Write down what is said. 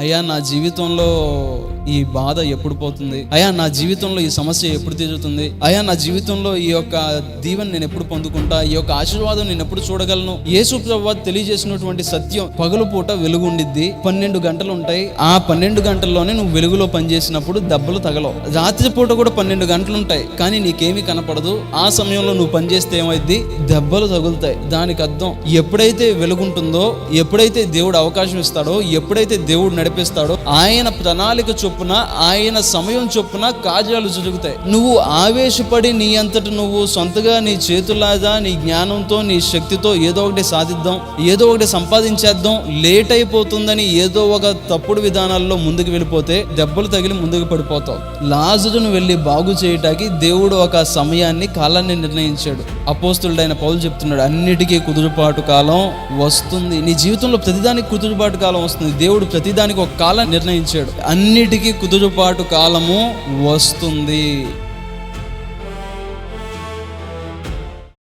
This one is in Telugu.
అయ్యా నా జీవితంలో ఈ బాధ ఎప్పుడు పోతుంది, అయ్యా నా జీవితంలో ఈ సమస్య ఎప్పుడు తీరుతుంది, అయ్యా నా జీవితంలో ఈ యొక్క దీవెన నేను ఎప్పుడు పొందుకుంటా, ఈ యొక్క ఆశీర్వాదం నేను ఎప్పుడు చూడగలను. యేసు ప్రభువు తెలియజేసినటువంటి సత్యం, పగలు పూట వెలుగు ఉండిద్ది, 12 గంటలు ఉంటాయి. ఆ 12 గంటల్లోనే నువ్వు వెలుగులో పనిచేసినప్పుడు దెబ్బలు తగలవు. రాత్రి పూట కూడా 12 గంటలు ఉంటాయి, కానీ నీకేమీ కనపడదు. ఆ సమయంలో నువ్వు పనిచేస్తే ఏమైద్ది, దెబ్బలు తగులుతాయి. దానికి అర్థం ఎప్పుడైతే వెలుగుంటుందో, ఎప్పుడైతే దేవుడు అవకాశం ఇస్తాడో, ఎప్పుడైతే దేవుడు నడిపిస్తాడో, ఆయన ప్రణాళిక చొప్పున, ఆయన సమయం చొప్పున కార్యాలు జరుగుతాయి. నువ్వు ఆవేశపడి నీ అంతట నువ్వు సొంతగా నీ చేతులాగా నీ జ్ఞానంతో నీ శక్తితో ఏదో ఒకటి సాధిద్దాం, ఏదో ఒకటి సంపాదించేద్దాం, లేట్ అయిపోతుందని ఏదో ఒక తప్పుడు విధానాల్లో ముందుకు వెళ్ళిపోతే దెబ్బలు తగిలి ముందుకు పడిపోతావు. లాజరును వెళ్ళి బాగు చేయటానికి దేవుడు ఒక సమయాన్ని, కాలాన్ని నిర్ణయించాడు. అపోస్తులుడైన పౌలు చెప్తున్నాడు, అన్నిటికీ కుదురుపాటు కాలం వస్తుంది. నీ జీవితంలో ప్రతిదానికి కుదురుపాటు కాలం వస్తుంది. దేవుడు ప్రతిదానికి ఒక కాలం నిర్ణయించాడు. అన్నిటికీ కుదురుపాటు కాలము వస్తుంది.